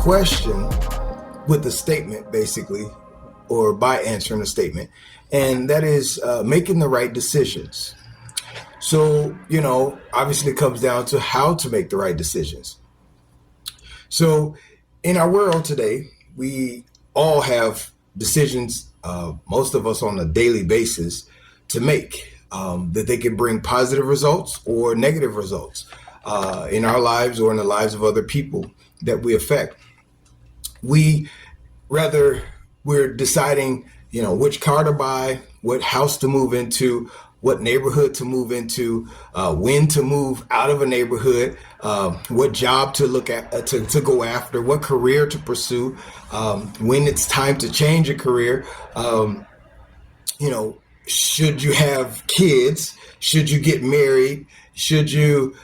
question with a statement, basically, or by answering a statement, and that is making the right decisions. So, obviously it comes down to how to make the right decisions. So in our world today, we all have decisions, most of us on a daily basis, to make that they can bring positive results or negative results in our lives or in the lives of other people that we affect. We're deciding, which car to buy, what house to move into, what neighborhood to move into, when to move out of a neighborhood, what job to look at, to go after, what career to pursue, when it's time to change a career, should you have kids, should you get married, should you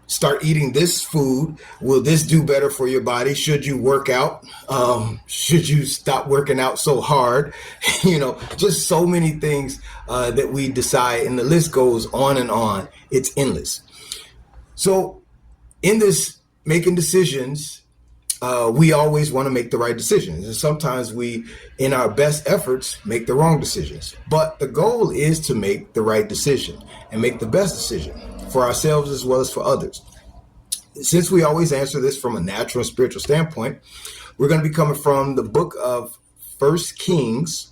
start eating this food, will this do better for your body, should you work out, should you stop working out so hard, just so many things that we decide, and the list goes on and on. It's endless. So in this making decisions, we always want to make the right decisions, and sometimes we, in our best efforts, make the wrong decisions. But the goal is to make the right decision and make the best decision for ourselves as well as for others. Since we always answer this from a natural and spiritual standpoint, we're going to be coming from the book of 1 Kings,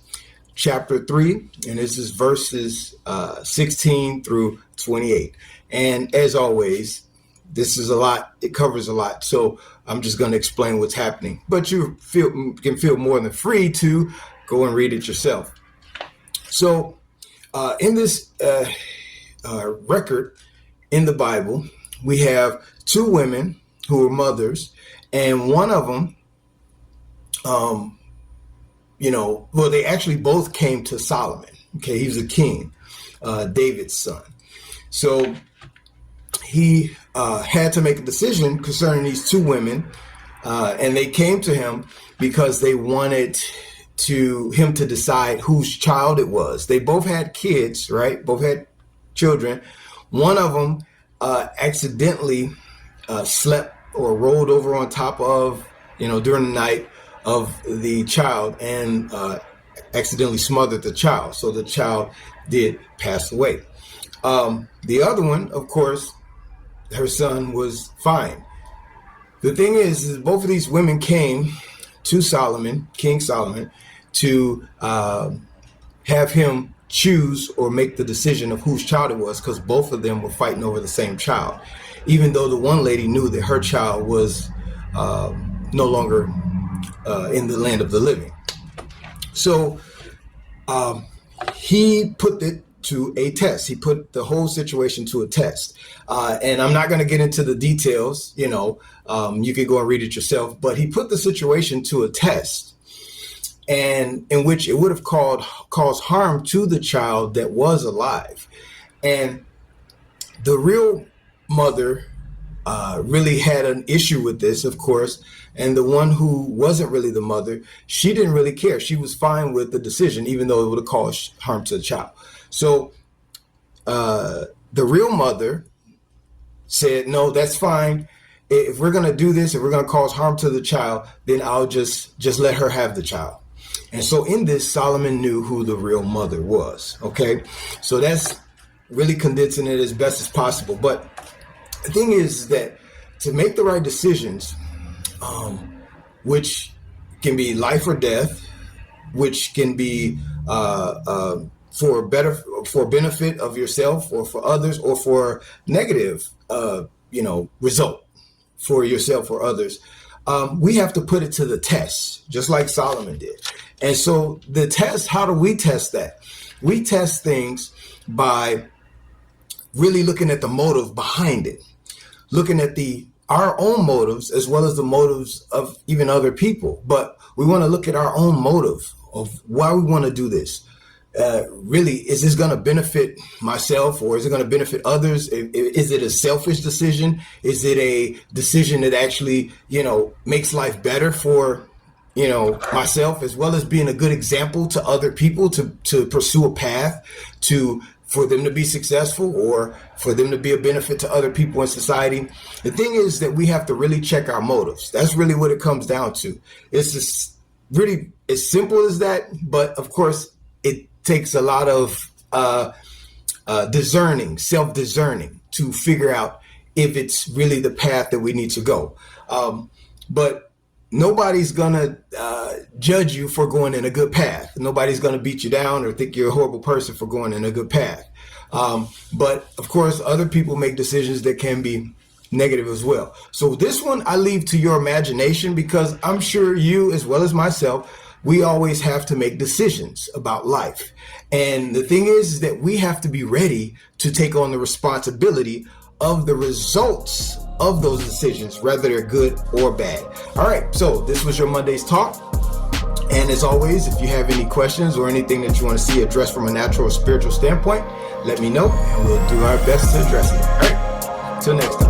chapter 3, and this is verses 16 through 28. And as always, this is a lot. It covers a lot. So I'm just going to explain what's happening. But you can feel more than free to go and read it yourself. So in this record in the Bible, we have two women who are mothers, and one of them, they actually both came to Solomon. Okay, he was a king, David's son. So he had to make a decision concerning these two women, and they came to him because they wanted him to decide whose child it was. They both had kids, right? Both had children. One of them accidentally slept or rolled over on top of, during the night of the child, and accidentally smothered the child. So the child did pass away. The other one, of course, her son was fine. The thing is both of these women came to Solomon, King Solomon, to have him choose or make the decision of whose child it was, because both of them were fighting over the same child, even though the one lady knew that her child was no longer in the land of the living. So he put it to a test. He put the whole situation to a test. And I'm not going to get into the details, you can go and read it yourself, but he put the situation to a test, and in which it would have caused harm to the child that was alive. And the real mother really had an issue with this, of course, and the one who wasn't really the mother, she didn't really care. She was fine with the decision, even though it would have caused harm to the child. So the real mother said, no, that's fine. If we're going to do this, if we're going to cause harm to the child, then I'll just let her have the child. And so in this, Solomon knew who the real mother was. Okay, so that's really condensing it as best as possible. But the thing is that to make the right decisions, which can be life or death, which can be for benefit of yourself or for others, or for negative, result for yourself or others, we have to put it to the test, just like Solomon did. And so the test, how do we test that? We test things by really looking at the motive behind it, looking at our own motives as well as the motives of even other people. But we want to look at our own motive of why we want to do this. Really, is this going to benefit myself, or is it going to benefit others? Is it a selfish decision? Is it a decision that actually, makes life better for, myself, as well as being a good example to other people to pursue a path to for them to be successful or for them to be a benefit to other people in society. The thing is that we have to really check our motives. That's really what it comes down to. It's just really as simple as that. But of course, it takes a lot of self-discerning to figure out if it's really the path that we need to go. But nobody's going to judge you for going in a good path. Nobody's going to beat you down or think you're a horrible person for going in a good path. But of course, other people make decisions that can be negative as well. So this one I leave to your imagination, because I'm sure you, as well as myself, we always have to make decisions about life. And the thing is that we have to be ready to take on the responsibility of the results of those decisions, whether they're good or bad. All right, so this was your Monday's Talk. And as always, if you have any questions or anything that you want to see addressed from a natural or spiritual standpoint, let me know and we'll do our best to address it. All right, till next time.